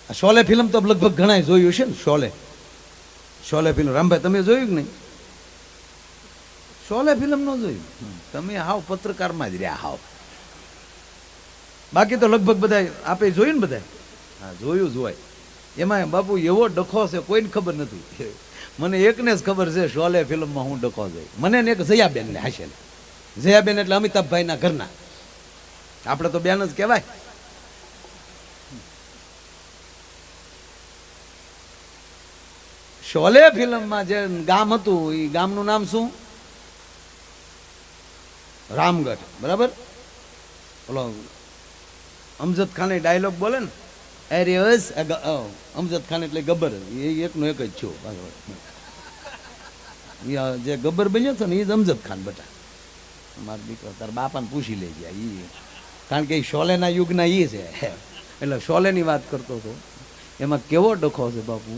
Sholay film તો લગભગ ઘણા જોયું છે ને. શોલે ફિલ્મ રામભાઈ તમે જોયું કે નહીં? શોલે ફિલ્મ ન જોયું તમે? હાવ પત્રકારમાં જ રહ્યા હાવ. બાકી તો લગભગ બધા આપે જોયું ને બધા. હા જોયું જોવાય. એમાં બાપુ એવો ડખો છે કોઈને ખબર નથી. મને એકને જ ખબર છે શોલે ફિલ્મમાં હું ડખો જોઈ. મને ને એક જયાબેન ને હાશેલ. જયાબેન એટલે અમિતાભભાઈના ઘરના. આપણે તો બેન જ કહેવાય. શોલે ફિલ્મમાં જે ગામ હતું એ ગામનું નામ શું? રામગઢ. બરાબર. ઓલો અમજદ ખાન ડાયલોગ બોલે ને, અરે અમજદ ખાન એટલે ગબ્બર. એ એકનો એક જ છો. જે ગબ્બર બન્યો હતો ને એ જ અમજદ ખાન બેટા. મારા દીકરો તારા બાપાને પૂછી લેજે. એ કારણ કે એ શોલેના યુગના એ છે. એટલે શોલેની વાત કરતો હતો. એમાં કેવો ડખો છે બાપુ.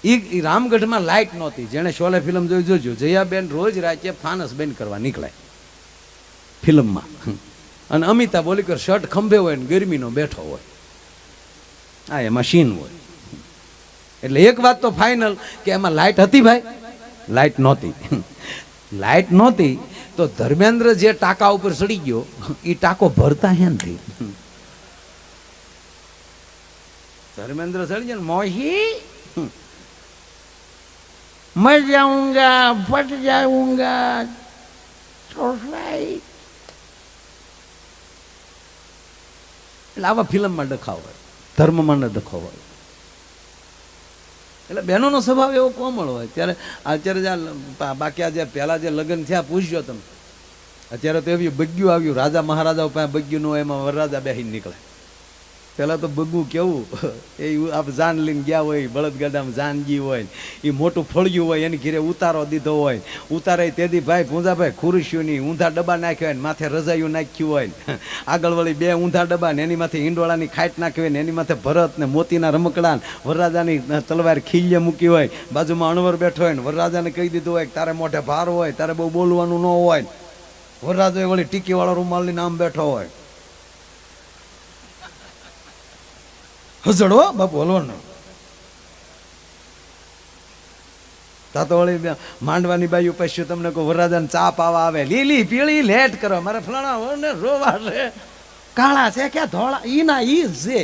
એ રામગઢમાં લાઇટ નહોતી. જેણે શોલે ફિલ્મ જોઈ જોજો. જયાબેન રોજ રાતે ફાનસ બંધ કરવા નીકળાય ફિલ્મમાં. અને અમિતાભ બોલી કર શર્ટ ખંભે હોય ને ગરમીનો બેઠો હોય. હા એમાં સીન હોય. એટલે એક વાત તો ફાઇનલ કે એમાં લાઇટ હતી ભાઈ? લાઇટ નહોતી. લાઇટ નહોતી તો ધર્મેન્દ્ર જે ટાંકા ઉપર ચડી ગયો એ ટાંકો ભરતા હેનથી. ધર્મેન્દ્ર ચડી જાય ને મોહી મર જાઉંગા ફટ જાઉંગા સોસાઈ. એટલે આવા ફિલ્મમાં ડખાવ હોય, ધર્મમાં ન ડખાવ હોય. એટલે બહેનોનો સ્વભાવ એવો કોમળ હોય. અત્યારે બાકી આ જે પહેલાં જે લગ્ન થયા પૂછજો તમે. અત્યારે તો એવી બગ્યું આવ્યું. રાજા મહારાજાઓ પાસે બગ્યું ન હોય એમાં વરરાજા બેસીને નીકળે. પહેલાં તો બગ્ગું કેવું એ આપણે જાન લઈને ગયા હોય, બળદગાડામાં જાન ગઈ હોય, એ મોટું ફળિયું હોય, એની ઘીરે ઉતારો દીધો હોય. ઉતારે તેદી ભાઈ પૂંજાભાઈ ખુરશીઓની ઊંધા ડબ્બા નાખ્યા હોય, માથે રજાયું નાખ્યું હોય, આગળ વળી 2 ઊંધા ડબ્બા ને એની માથે ઈંડોળાની ખાટ નાખી હોય ને એની માથે ભરત ને મોતીના રમકડા વરરાજાની તલવાર ખીલ્ય મૂકી હોય, બાજુમાં અણવર બેઠો હોય ને વરરાજાને કહી દીધું હોય કે તારે મોઢે ભાર હોય, તારે બહુ બોલવાનું ન હોય. વરરાજો વળી ટીકીવાળો રૂમાલ લઈને આમ બેઠો હોય. હજડો બાપુ હલવાનો. તા તો વળી માંડવાની બાયું પશ્યું તમને કહું વરરાજાને ચા પાવા આવે, લીલી પીળી લેટ કરો, મારે ફલાણા ને રોવા છે, કાળા છે ક્યાં ધોળા, ઈ ના ઈ છે.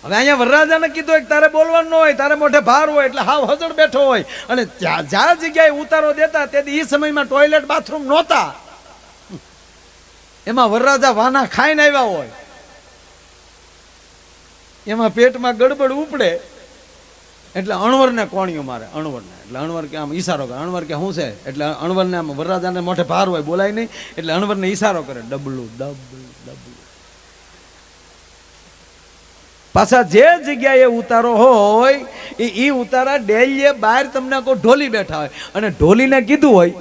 હવે અહીંયા વરરાજાને કીધું કે તારે બોલવાનું ન હોય, તારે મોઢે ભાર હોય, એટલે હાવ હજડ બેઠો હોય. અને જ્યાં જગ્યાએ ઉતારો દેતા તેથી એ સમયમાં ટોયલેટ બાથરૂમ નહોતા. એમાં વરરાજા વાના ખાઈને આવ્યા હોય, એમાં પેટમાં ગડબડ ઉપડે એટલે અણવરને કોણીઓ મારે. અણવરને એટલે અણવર કે આમ ઈશારો કરે. અણવર કે શું છે એટલે અણવરને આમ વરરાજાને મોઢે ભાર હોય, બોલાય નહીં એટલે અણવરને ઈશારો કરે, ડબલું ડબલું ડબલું. પાછા જે જગ્યાએ ઉતારો હોય એ ઉતારા ડેલીએ બહાર તમને કોઈ ઢોલી બેઠા હોય અને ઢોલીને કીધું હોય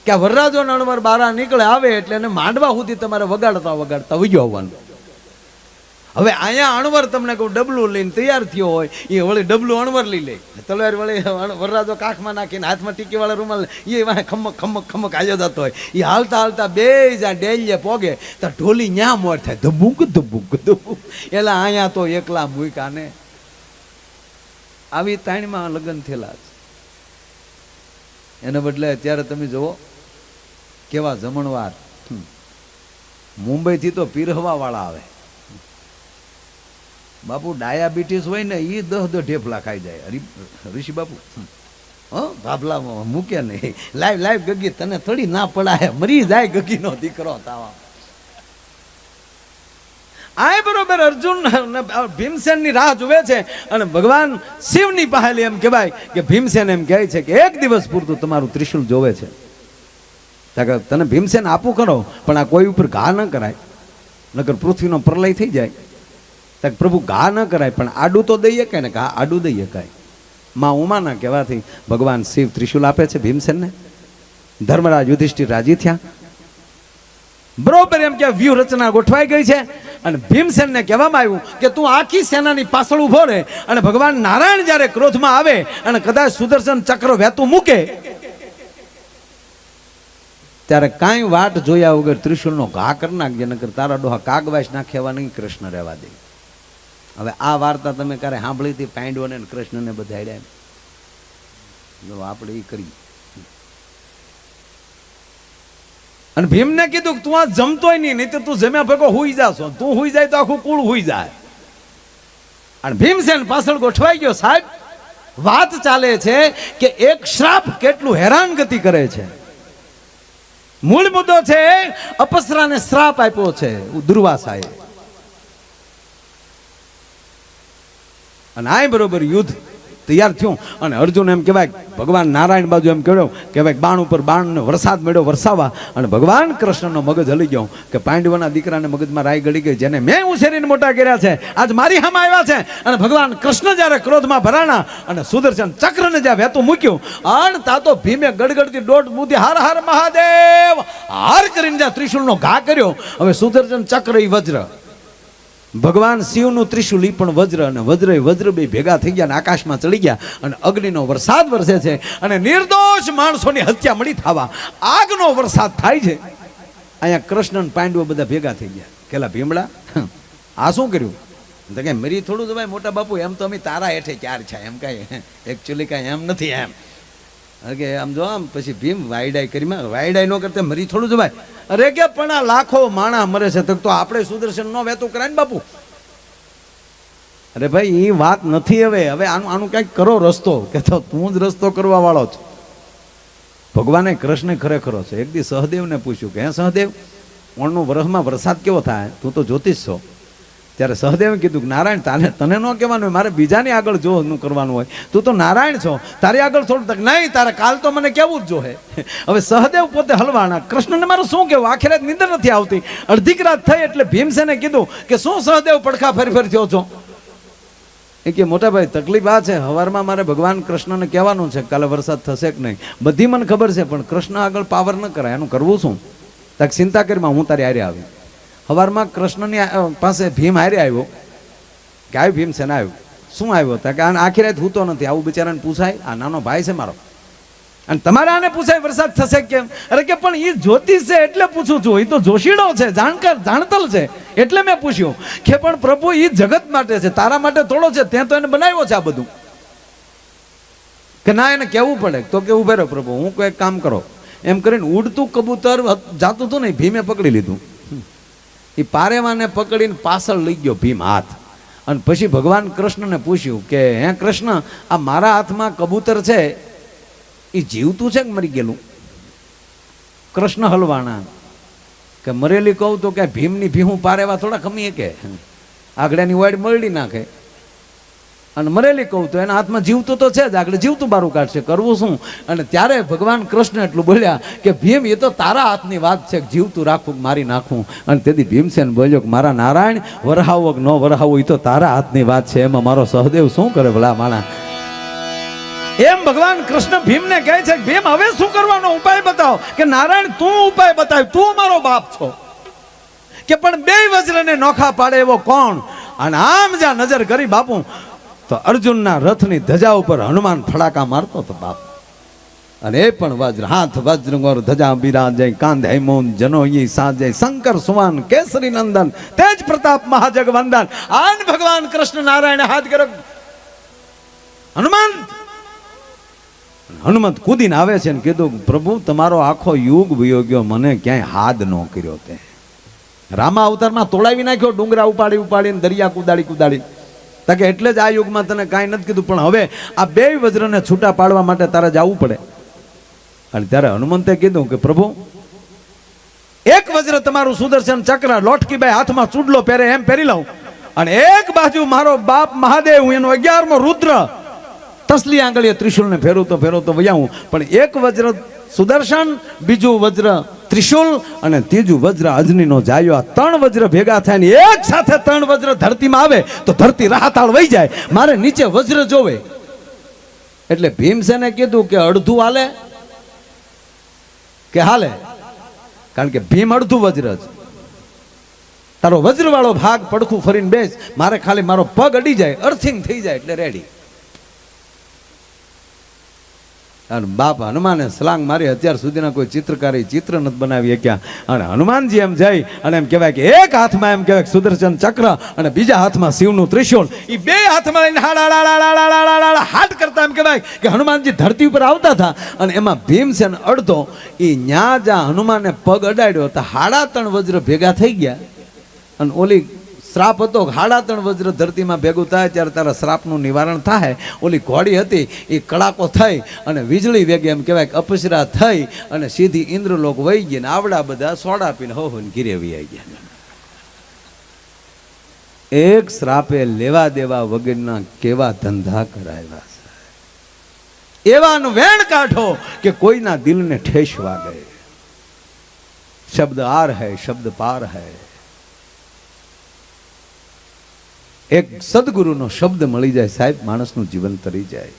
કે આ વરરાજો અણવર બારા નીકળે આવે એટલે એને માંડવા સુધી તમારે વગાડતા વગાડતા વહી આવવાનું. હવે અહીંયા અણવર તમને કહું ડબલું લઈને તૈયાર થયો હોય, એ વળી ડબલું અણવર લઈ લે, તલવાર વળી વરરાજો કાખમાં નાખીને હાથમાં ટીકી વાળા રૂમાલ એ વાહ ખમક ખમક ખમક આવ્યો જતો હોય. એ હાલતા હાલતા બે જ્યાં ડેલીએ પોગે તો ઢોલી ન્યા મોર થાય, ધબુક ધબુક ધબુક. એટલે અહીંયા તો એકલા મૂક્યા ને. આવી તાણીમાં લગ્ન થયેલા છે. એને બદલે અત્યારે તમે જુઓ કેવા જમણવાર. મુંબઈથી તો પીરહવા વાળા આવે બાપુ. ડાયાબિટીસ હોય ને એ 10 ઢેફલા ખાઈ જાય. ઋષિ બાપુ ભાભલા મૂકે નહીં. લાઈવ લાઈવ ગગી તને થોડી ના પડાય, મરી જાય ગગીનો દીકરો તાવા. આ બરોબર અર્જુન ભીમસેનની રાહ જુએ છે અને ભગવાન શિવની પાસે એમ કહેવાય કે ભીમસેન એમ કહે છે કે એક દિવસ પૂરતું તમારું ત્રિશુલ જોવે છે. તને ભીમસેન આપું કરો પણ આ કોઈ ઉપર ઘા ન કરાય, નકર પૃથ્વીનો પ્રલય થઈ જાય. પ્રભુ ઘા ન કરાય પણ આડું તો દઈએ કે ને ઘા આડું દઈએ કાંઈ. માં ઉમાના કહેવાથી ભગવાન શિવ ત્રિશુલ આપે છે ભીમસેનને. ધર્મરાજ યુધિષ્ઠિર રાજી થયા. બરોબર એમ કે વ્યૂહ રચના ગોઠવાઈ ગઈ છે અને ભીમસેનને કહેવામાં આવ્યું કે તું આખી સેનાની પાછળ ઉભો રહે અને ભગવાન નારાયણ જ્યારે ક્રોધમાં આવે અને કદાચ સુદર્શન ચક્ર વહેતું મૂકે ત્યારે કાંઈ વાટ જોયા વગર ત્રિશુલનો ઘા કરી નાખજે, નકર તારા ડોહા કાગવાસ નાખ્યા નહીં કૃષ્ણ રહેવા દે. હવે આ વાર્તા તમે ક્યારે સાંભળી હતી? પાંડવોને અને કૃષ્ણને બધાડ્યા. આપણે એ કરી. અને ભીમને કીધું કે તું આ જમતોય નહીં તો તું જમ્યા ભેગો હુઈ જાશો. તું હુઈ જાય તો આખું કુળ હુઈ જાય. અને ભીમસેન પાછળ ગોઠવાઈ ગયો. સાહેબ, વાત ચાલે છે કે એક શ્રાપ કેટલું હેરાનગતિ કરે છે. મૂળ મુદ્દો છે અપસરાને શ્રાપ આપ્યો છે દુર્વાસાએ. અને આ બરોબર યુદ્ધ તૈયાર થયું અને અર્જુન એમ કહેવાય ભગવાન નારાયણ બાજુ એમ કહ્યું કે ભાઈ બાણ ઉપર બાણને વરસાદ મેળ્યો વરસાવા. અને ભગવાન કૃષ્ણનો મગજ હલી ગયો કે પાંડવોના દીકરાને મગજમાં રાય ગળી ગઈ, જેને મેં ઉછેરીને મોટા કર્યા છે આજ મારી સામે આવ્યા છે. અને ભગવાન કૃષ્ણ જ્યારે ક્રોધમાં ભરાણા અને સુદર્શન ચક્રને જ્યાં વહેતું મૂક્યું અને તા તો ભીમે ગડગડતી દોઢ બુદ્ધિ હર હર મહાદેવ હાર કરીને જ્યાં ત્રિશુલનો ઘા કર્યો. હવે સુદર્શન ચક્ર ઈ વજ્ર, ભગવાન શિવનું ત્રિશુલ ઈ પણ વજ્ર, અને વજ્ર બે ભેગા થઈ ગયા અને આકાશમાં ચડી ગયા અને અગ્નિનો વરસાદ વરસે છે અને નિર્દોષ માણસોની હત્યા મળી થવા આગનો વરસાદ થાય છે. અહીંયા કૃષ્ણ અને પાંડવો બધા ભેગા થઈ ગયા. કેલા ભીમડા આ શું કર્યું? તો કે મરી થોડું જ ભાઈ મોટા બાપુ, એમ તો અમે તારા હેઠે ક્યાર છે, એમ કાંઈ એકચ્યુઅલી કાંઈ એમ નથી એમ કે આમ જો આમ. પછી ભીમ વાયડાઈ કરી, વાયડાઈ ન કરતા મરી થોડું જ ભાઈ. અરે કે પણ આ લાખો માણા મરે છે તો આપણે સુદર્શન નો વહેતું કરાય ને બાપુ. અરે ભાઈ એ વાત નથી. હવે આનું કંઈક કરો રસ્તો, કે તો તું જ રસ્તો કરવા વાળો છો. ભગવાને કૃષ્ણ ખરેખરો છે. એક દી સહદેવને પૂછ્યું કે હે સહદેવ, ઓણનું વરસમાં વરસાદ કેવો થાય? તું તો જ્યોતિષ છો. ત્યારે સહદેવે કીધું કે નારાયણ તને ન કહેવાનું હોય, મારે બીજાની આગળ જોનું કરવાનું હોય. તું તો નારાયણ છો, તારી આગળ થોડું તક નહીં, તારે કાલ તો મને કેવું જ જોહે. હવે સહદેવ પોતે હલવાણા, કૃષ્ણને મારું શું કેવું? આખી રાત નીંદર નથી આવતી. અડધીક રાત થઈ એટલે ભીમસેને કીધું કે શું સહદેવ પડખા ફરી થયો છો? એ કે મોટા ભાઈ તકલીફ આ છે, સવારમાં મારે ભગવાન કૃષ્ણને કહેવાનું છે કાલે વરસાદ થશે કે નહીં. બધી મને ખબર છે પણ કૃષ્ણ આગળ પાવર ન કરાય, એનું કરવું શું? તક ચિંતા કરીમાં હું તારી હારે આવી. સવારમાં કૃષ્ણની પાસે ભીમ હારે આવ્યો કે આવ્યું ભીમસેન આવ્યું. શું આવ્યો? કે આખી રાત હૂતો નથી. આવું બિચારાને પૂછાય? આ નાનો ભાઈ છે મારો, અને તમારે આને પૂછાય વરસાદ થશે કેમ? અરે કે પણ એ જ્યોતિષ છે એટલે પૂછું છું, એ તો જોશીડો છે, જાણકાર જાણતલ છે એટલે મેં પૂછ્યું. કે પણ પ્રભુ એ જગત માટે છે, તારા માટે થોડો છે, ત્યાં તો એને બનાવ્યો છે આ બધું. કે ના એને કહેવું પડે. તો કે ઉભે રહો પ્રભુ, હું કોઈ કામ કરો. એમ કરીને ઉડતું કબૂતર જાતું હતું ને ભીમે પકડી લીધું. એ પારેવાને પકડીને પાછળ લઈ ગયો ભીમ હાથ. અને પછી ભગવાન કૃષ્ણને પૂછ્યું કે હે કૃષ્ણ, આ મારા હાથમાં કબૂતર છે એ જીવતું છે કે મરી ગયેલું? કૃષ્ણ હલવાણા કે મરેલી કહું તો કે ભીમની ભીહું પારેવા થોડા ખમીએ કે આગળની વાડ મરડી નાખે. અને મરેલી કહું તો એના હાથમાં જીવતું તો છે જ, આગળ જીવતું બારું કાઢશે, કરવું શું? અને ત્યારે ભગવાન કૃષ્ણ એટલું બોલ્યા કે ભીમ એ તો તારા હાથની વાત છે, જીવતું રાખવું મારી નાખવું. અને તેથી ભીમસેન બોલ્યો કે મારા નારાયણ વરહાવો કે ન વરહાવો એ તો તારા હાથની વાત છે, એમાં મારો સહદેવ શું કરે ભલા માણા? એમ ભગવાન કૃષ્ણ ભીમને કહે છે ભીમ હવે શું કરવાનો ઉપાય બતાવો. કે નારાયણ તું ઉપાય બતાવ, તું મારો બાપ છો. કે પણ બે વજ્રને નોખા પાડે એવો કોણ? અને આમ જ્યાં નજર કરી બાપુ તો અર્જુનના રથની ધજા ઉપર હનુમાન ફડાકા મારતો હતો બાપ. અને એ પણ વજ્ર, હાથ વજ્ર ગોર ધજા બિરાજે, કાંધે હેમોન જનોઈ સાજે, શંકર સુવાન કેસરી નંદન, તેજ પ્રતાપ મહાજગવંદન. આન ભગવાન કૃષ્ણ નારાયણ હાથ કર્યો હનુમાન. હનુમંત કૂદીને આવે છે ને કીધું પ્રભુ તમારો આખો યુગ વયો ગયો, મને ક્યાંય હાથ ન કર્યો. તે રામા અવતારમાં તોડાવી નાખ્યો, ડુંગરા ઉપાડી ઉપાડીને દરિયા કુદાડી. કે એટલે જ આ યુગમાં તને કાંઈ નથી કીધું, પણ હવે આ બે વજ્રને છૂટા પાડવા માટે તારે જવું પડે. અને ત્યારે હનુમંતે કીધું કે પ્રભુ એક વજ્ર તમારું સુદર્શન ચક્ર લોટકીબાઈ હાથમાં ચૂડલો પહેરે એમ પહેરી લઉં, અને એક બાજુ મારો બાપ મહાદેવ એનો 11મો રુદ્ર તસલી આંગળીએ ત્રિશુલને ફેરવતો વયાવું. પણ એક વજ્ર સુદર્શન, બીજું વજ્ર ત્રિશુલ અને ત્રીજું વજ્ર અજનીનો જાયો. આ 3 વજ્ર ભેગા થાય ને એક સાથે 3 વજ્ર ધરતીમાં આવે તો ધરતી રાહતાળ વહી જાય. મારે નીચે વજ્ર જોવે. એટલે ભીમસેને કીધું કે અડધું હાલે કે હાલે? કારણ કે ભીમ અડધું વજ્ર જ. તારો વજ્ર વાળો ભાગ પડખું ફરીને બેસ, મારે ખાલી મારો પગ અડી જાય, અર્થિંગ થઈ જાય એટલે રેડી. અને બાપ હનુમાને સલાંગ મારી, અત્યાર સુધીના કોઈ ચિત્રકારે ચિત્ર નથી બનાવી શક્યા. અને હનુમાનજી એમ જઈ અને એમ કહેવાય કે એક હાથમાં એમ કહેવાય સુદર્શન ચક્ર અને બીજા હાથમાં શિવનું ત્રિશૂળ, એ બે હાથમાં લઈને હાટ કરતા એમ કહેવાય કે હનુમાનજી ધરતી ઉપર આવતા હતા. અને એમાં ભીમસેન અડધો એ ન્યા જ્યાં હનુમાને પગ અડાડ્યો તો 3.5 વજ્ર ભેગા થઈ ગયા. અને ઓલી શ્રાપ હતો, 3.5 વજ્ર ધરતીમાં ભેગું થાય ત્યારે તારા શ્રાપનું નિવારણ થાય. ઓલી ઘોડી હતી એ કડાકો થઈ અને વીજળી વેગે એમ કહેવાય કે અપસરા થઈ અને સીધી ઇન્દ્રલોક વહી ગઈ ને આવડા બધા સોડા પીને હોને ઘીરે વહી ગયા. એક શ્રાપે લેવા દેવા વગરના કેવા ધંધા કરાવ્યા છે. એવાનું વેણ કાઢો કે કોઈના દિલને ઠેસ વાગે. શબ્દ આર હૈ, શબ્દ પાર હૈ. એક સદગુરુનો શબ્દ મળી જાય સાહેબ, માણસનું જીવન તરી જાય.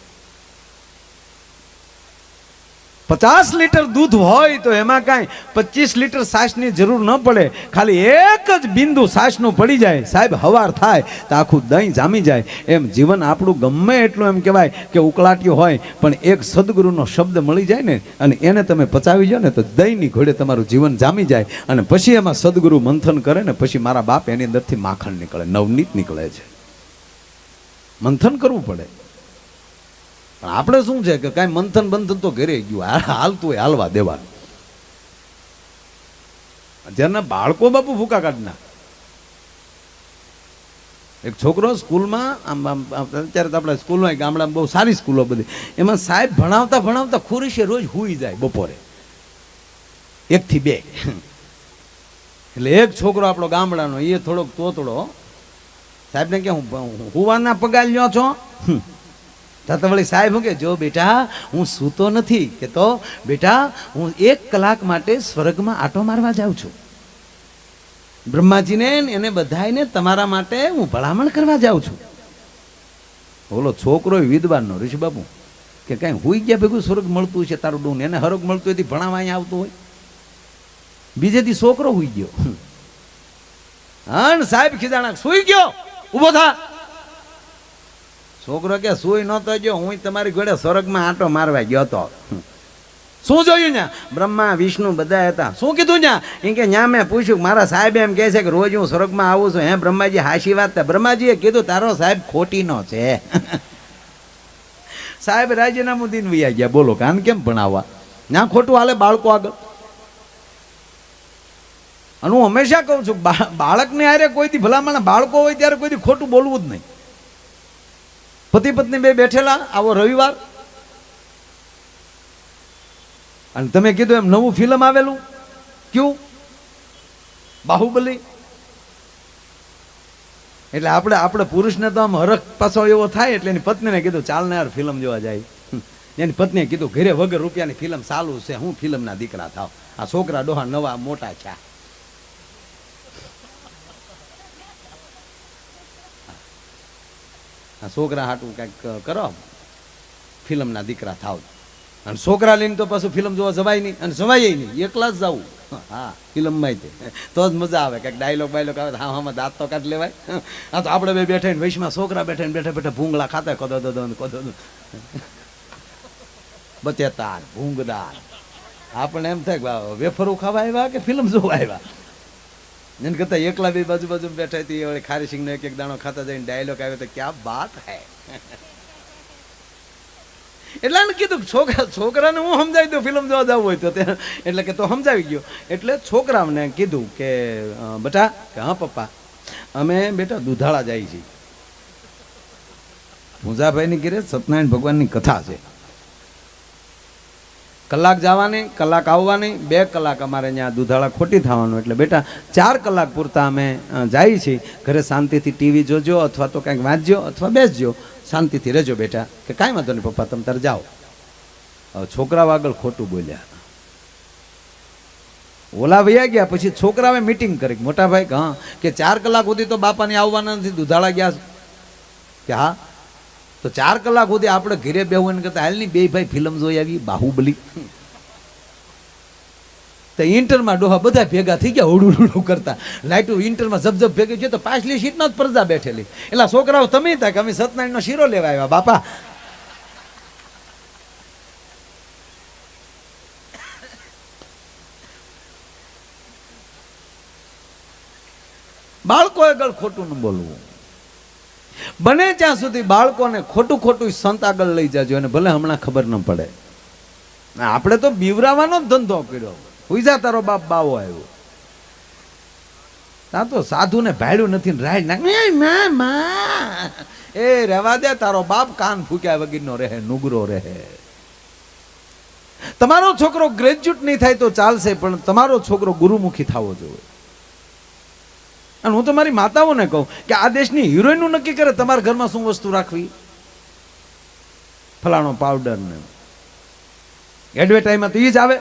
50 લીટર દૂધ હોય તો એમાં કાંઈ 25 લીટર છાશની જરૂર ન પડે. ખાલી એક જ બિંદુ છાશનું પડી જાય સાહેબ, હવાર થાય તો આખું દહીં જામી જાય. એમ જીવન આપણું ગમે એટલું એમ કહેવાય કે ઉકળાટ્યું હોય, પણ એક સદગુરુનો શબ્દ મળી જાય ને અને એને તમે પચાવી જાઓ ને તો દહીંની ઘોડે તમારું જીવન જામી જાય. અને પછી એમાં સદગુરુ મંથન કરે ને પછી મારા બાપ એની અંદરથી માખણ નીકળે, નવનીત નીકળે છે. મંથન કરવું પડે. પણ આપણે શું છે કે કાંઈ મંથન બંથન તો ઘરે ગયું, હાલતું હોય હાલવા દેવાનું. જેના બાળકો બાપુ ભૂકા કાઢના. એક છોકરો સ્કૂલમાં અત્યારે તો આપણે સ્કૂલમાં ગામડામાં બહુ સારી સ્કૂલો બધી, એમાં સાહેબ ભણાવતા ભણાવતા ખુરીશે રોજ હુઈ જાય બપોરે 1 થી 2. એટલે એક છોકરો આપણો ગામડાનો એ થોડોક તોતડો સાહેબને કે હું હુવાના પગાર લ્યો છો? તો વળી સાહેબ હું કે જો બેટા હું સૂતો નથી, કે તો બેટા હું 1 કલાક માટે સ્વર્ગમાં આટો મારવા જાઉં છું. બ્રહ્માજીને એને બધાને તમારા માટે હું ભલામણ કરવા જાઉં છું. બોલો છોકરો વિદ્વાનનો ઋષિબાબુ કે કાંઈ હુઈ ગયા ભેગું સ્વર્ગ મળતું છે તારું ડૂન, એને હરગ મળતું હોય ભણાવવા અહીંયા આવતું હોય. બીજેથી છોકરો હુઈ ગયો. હા સાહેબ ખીજાણા, સુઈ ગયો, ઊભો થા. છોકરો કે સુઈ નતો ગયો, હું તમારી ઘોડે સ્વર્ગમાં આંટો મારવા ગયો હતો. શું જોયું ન્યા? બ્રહ્મા વિષ્ણુ બધા હતા. શું કીધું ન્યા? એ કે ન્યા મેં પૂછ્યું, મારા સાહેબ એમ કહે છે કે રોજ હું સ્વર્ગમાં આવું છું. હે બ્રહ્માજી હાશી વાત? બ્રહ્માજીએ કીધું તારો સાહેબ ખોટીનો છે. સાહેબ રાજીનામું દઈને વૈયા ગયા. બોલો કાન કેમ ભણાવવા? ના ખોટું હાલે બાળકો આગળ. અને હું હંમેશા કહું છું બાળકને હારે કોઈથી ભલામણ, બાળકો હોય ત્યારે કોઈથી ખોટું બોલવું જ નહીં. પતિ પત્ની બે બેઠેલા આવો રવિવાર, અને તમે કીધું એમ નવું ફિલ્મ આવેલું ક્યું? બાહુબલી. એટલે આપણે પુરુષને તો આમ હરખ પાછો એવો થાય એટલે એની પત્નીને કીધું ચાલ ને યાર ફિલ્મ જોવા જાય. એની પત્નીએ કીધું ઘરે વગર રૂપિયાની ફિલ્મ ચાલુ છે, હું ફિલ્મના દીકરા થાવ. આ છોકરા ડોહા નવા મોટા છે. આ છોકરા હાટું કંઈક કરો, ફિલ્મના દીકરા થાવ. અને છોકરા લઈને તો પાછું ફિલ્મ જોવા જવાય નહીં, અને જવાય નહીં, એકલા જ જવું. હા ફિલ્મમાં તો જ મજા આવે. કંઈક ડાયલોગ બાયલોગ આવે, હા હા દાંત તો કાઢ લેવાય. આ તો આપણે બે બેઠા ને વૈશમાં છોકરા બેઠા ને બેઠા બેઠા ભૂંગળા ખાતા કદો કદો બચેતાર ભૂંગદાર. આપણે એમ થાય કે વેફરો ખાવા આવ્યા કે ફિલ્મ જોવા આવ્યા. એને કરતા એકલા બે બાજુ બાજુ બેઠા હતી, વળી ખારી સિંગનો એક દાણો ખાતા જઈને ડાયલોગ આવ્યો તો ક્યાં વાત હે. એટલે એને કીધું છોકરાને હું સમજાવી દઉં ફિલ્મ જોવા જવું હોય તો, એટલે કે તો સમજાવી ગયો. એટલે છોકરાઓને કીધું કે બેટા કે હા પપ્પા અમે બેટા દુધાળા જાય છીએ. પૂજાભાઈની ઘરે સત્યનારાયણ ભગવાનની કથા છે. કલાક જવાની, કલાક આવવાની, 2 કલાક અમારે ત્યાં દુધાળા ખોટી થવાનું. એટલે બેટા 4 કલાક પૂરતા અમે જઈએ છીએ. ઘરે શાંતિથી ટીવી જોજો અથવા તો કંઈક વાંચજો અથવા બેસજો, શાંતિથી રહેજો બેટા. કે કાંઈ વાંધો નહીં પપ્પા તમે તારે જાઓ. છોકરાઓ આગળ ખોટું બોલ્યા. ઓલા વૈયા ગયા. પછી છોકરાઓએ મિટિંગ કરી, મોટા ભાઈ હા કે 4 કલાક સુધી તો બાપાને આવવાના નથી, દુધાળા ગયા કે હા તો 4 કલાક સુધી આપણે ઘરે બેહવું કરતા હાલની 2 ભાઈ ફિલ્મ જોઈ આવી બાહુબલી. તો ઇન્ટરમાં ડોહા બધા ભેગા થઈ ગયા હુડુડુડું કરતા. લાઈટું ઇન્ટરમાં જબજબ ભેગી છે તો પાછલી સીટમાં જ પ્રજા બેઠેલી. એટલે છોકરાઓ તમે હતા કે અમે સત્યનારાયણનો શીરો લેવા આવ્યા બાપા. બાળકો આગળ ખોટું ન બોલવું. બને ત્યાં સુધી બાળકોને ખોટું ખોટું સંત આગળ લઈ જાજો, અને ભલે હમણાં ખબર ન પડે. આપણે તો બીવરાવાનો જ ધંધો કર્યો. હુઈજા તારો બાપ બાવો આવ્યો, ત્યાં તો સાધુને ભાડ્યું નથી ને રાય નાખ એ રહેવા દે. તારો બાપ કાન ફૂક્યા વગરનો રહે, નુગરો રહે. તમારો છોકરો ગ્રેજ્યુએટ નહીં થાય તો ચાલશે, પણ તમારો છોકરો ગુરુમુખી થવો જોઈએ. અને હું તો મારી માતાઓને કહું કે આ દેશની હિરોઈનનું નક્કી કરે તમારા ઘરમાં શું વસ્તુ રાખવી. ફલાણો પાવડર ને એડવર્ટાઈઝમાં તો એ જ આવે.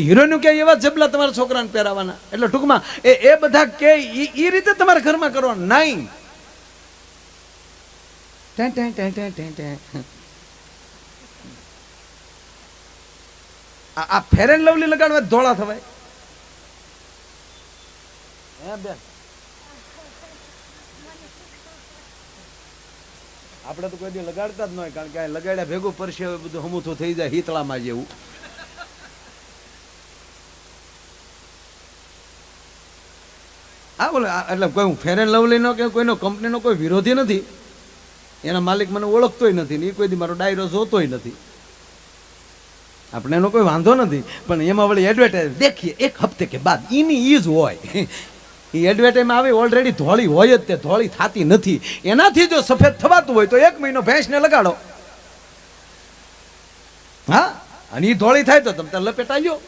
હિરોઈનનું કે એવા જબલા તમારા છોકરાને પહેરાવાના. એટલે ટૂંકમાં એ બધા કે એ રીતે તમારા ઘરમાં કરવાનું નહીં. આ ફેર એન્ડ લવલી લગાડવા ધોળા થવાય. આપણે તો કોઈ દી લગાડતા જ ન હોય, કારણ કે આ લગાડ્યા ભેગું પરસે બધું હમુથું થઈ જાય હિતળામાં જેવું. હા બોલે એટલે કોઈ ફેર એન્ડ લવલીનો કે કોઈનો કંપનીનો કોઈ વિરોધી નથી. એના માલિક મને ઓળખતોય નથી ને એ કોઈ દી મારો ડાયરો જોતોય નથી. આપણે એનો કોઈ વાંધો નથી, પણ એમાં વળી એડવર્ટાઈઝ દેખીએ એક હપ્તે કે બાદ એની ઈ જ હોય. એ એડવર્ટાઈઝમાં આવે ઓલરેડી ધોળી હોય જ, તે ધોળી થતી નથી. એનાથી જો સફેદ થવાતું હોય તો 1 મહિનો ભેંસને લગાડો. હા, અને એ ધોળી થાય તો તમે લપેટાયો.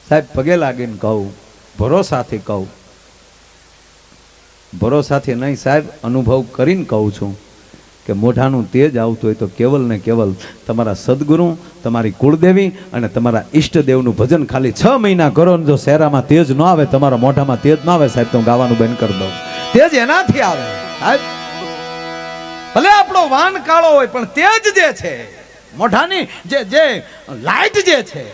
સાહેબ પગે લાગીને કહું, ભરોસાથી કહું, ભરોસાથી નહીં સાહેબ, અનુભવ કરીને કહું છું કે મોઢાનું તેજ આવતું હોય તો કેવલ ને કેવલ તમારા સદગુરુ, તમારી કુળદેવી અને તમારા ઈષ્ટદેવનું ભજન ખાલી 6 મહિના કરો ને જો શેરામાં તેજ ન આવે, તમારા મોઢામાં તેજ ન આવે સાહેબ, તો હું ગાવાનું બંધ કરી દઉં. તેજ એનાથી આવે સાહેબ. ભલે આપણો વાન કાળો હોય પણ તેજ જે છે મોઢાની જે લાઈટ જે છે,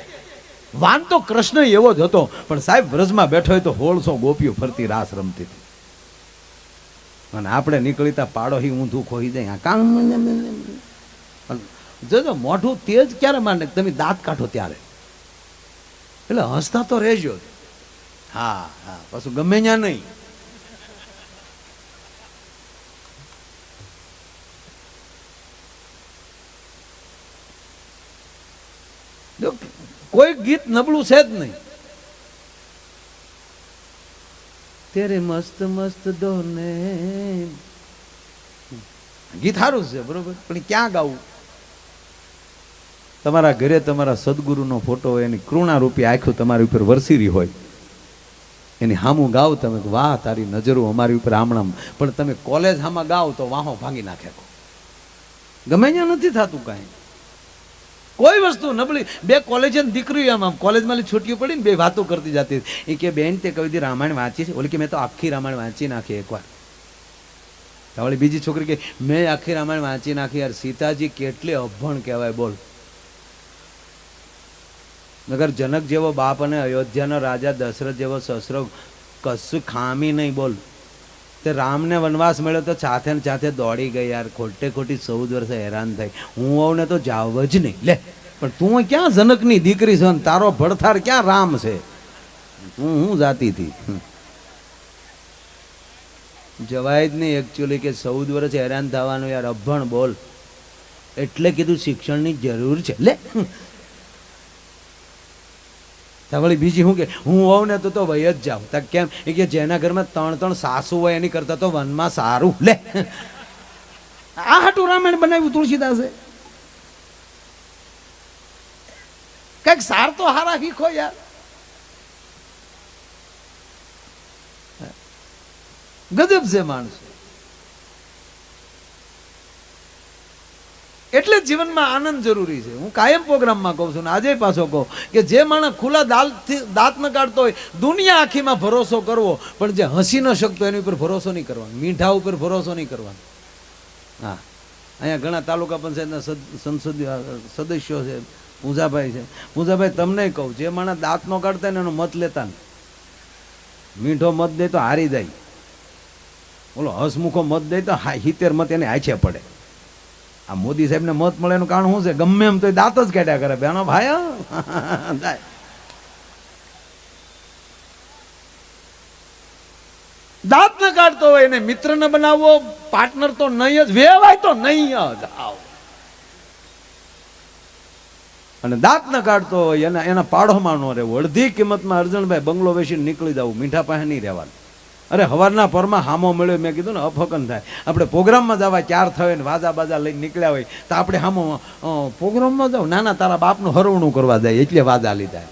વાન તો કૃષ્ણ એવો જ હતો, પણ સાહેબ વ્રજમાં બેઠો હોય તો 1600 ગોપીઓ ફરતી રાસ રમતી હતી. અને આપણે નીકળીતા પાડો હી ઊંધું ખોઈ જાય. કામ જોજો મોઢું તેજ ક્યારે માંડે, તમે દાંત કાઢો ત્યારે. એટલે હસતા તો રહેજો. હા હા, પાછું ગમે ત્યાં નહીં. જો કોઈ ગીત નબળું છે જ નહીં. તેરે મસ્ત મસ્ત દોને ગીત સારું છે બરોબર, પણ ક્યાં ગાવું? તમારા ઘરે તમારા સદગુરુનો ફોટો હોય, એની કૃણા રૂપી આંખો તમારી ઉપર વરસી રહી હોય, એની હામું ગાવ તમે, વાહ તારી નજરો અમારી ઉપર આમણામ. પણ તમે કોલેજ હામાં ગાવ તો વાહો ભાંગી નાખે. ગમે ત્યાં નથી થતું કાંઈ. કોઈ વસ્તુ નબળી. 2 કોલેજ દીકરીઓ આમ કોલેજમાં છૂટીઓ પડી ને 2 વાતો કરતી જતી. એ કે બેન તે કવિ રામાયણ વાંચી છે? ઓલી કે મેં તો આખી રામાયણ વાંચી નાખી એકવાર. વળી બીજી છોકરી કે મેં આખી રામાયણ વાંચી નાખી. યાર સીતાજી કેટલી અભણ કહેવાય બોલ. નગર જનક જેવો બાપ અને અયોધ્યાનો રાજા દશરથ જેવો સસરો કશું ખામી નહીં બોલ. તે રામને વનવાસ મળ્યો તો સાથે ને સાથે દોડી ગઈ. યાર ખોટે ખોટી 14 વર્ષે હેરાન થઈ. હું આવું ને તો જાવ જ નહીં લે. પણ તું ક્યાં જનકની દીકરી છે, તારો ભડથાર ક્યાં રામ છે? હું જાતી હતી જવાય જ નહીં એકચ્યુઅલી કે 14 વર્ષ હેરાન થવાનું. યાર અભણ બોલ. એટલે કીધું શિક્ષણની જરૂર છે લે. વળી બીજી શું કે હું હોઉં ને તો વહી જ જાઉં. તા કેમ? એ કે જેના ઘરમાં 3 સાસુ હોય એની કરતા તો વનમાં સારું લે. આ હાટું રામાયણ બનાવ્યું તુલસીદાસે? કઈક સાર તો હારા શીખો યાર. ગજબ છે માણસ. એટલે જીવનમાં આનંદ જરૂરી છે. હું કાયમ પ્રોગ્રામમાં કહું છું ને આજે પાછો કહું કે જે માણસ ખુલ્લા દાંત ન કાઢતો હોય, દુનિયા આખીમાં ભરોસો કરવો, પણ જે હસી ન શકતો એની ઉપર ભરોસો નહીં કરવાનો, મીઠા ઉપર ભરોસો નહીં કરવાનો. હા, અહીંયા ઘણા તાલુકા પંચાયતના સંસદીય સદસ્યો છે, પૂજાભાઈ છે. પૂજાભાઈ તમને કહું, જે માણસ દાંત ન કાઢતા ને એનો મત લેતા ને, મીઠો મત દે તો હારી જાય, બોલો હસમુખો મત દે તો 70 મત એને આછે પડે. આ મોદી સાહેબને મત મળે એનું કારણ શું છે? ગમે એમ તો દાંત જ કાઢ્યા કરે બેનો ભાઈ. દાંત ન કાઢતો હોય એને મિત્ર ન બનાવવો, પાર્ટનર તો નહીં જ, વેવાય તો નહીં જ આવ. અને દાંત ન કાઢતો હોય એના પાડોમાં ન રહેવું. અડધી કિંમતમાં અર્જણભાઈ બંગલો વેચીને નીકળી જવું, મીઠા પાસે નહીં રહેવાનું. અરે હવારના પરમાં હામો મળ્યો, મેં કીધું ને અફકન થાય. આપણે પ્રોગ્રામમાં જવા 4 થયો ને વાજા બાજા લઈને નીકળ્યા હોય તો આપણે હામો પ્રોગ્રામમાં જાવ, નાના તારા બાપનું હરવણું કરવા જાય એટલે વાજા લીધા.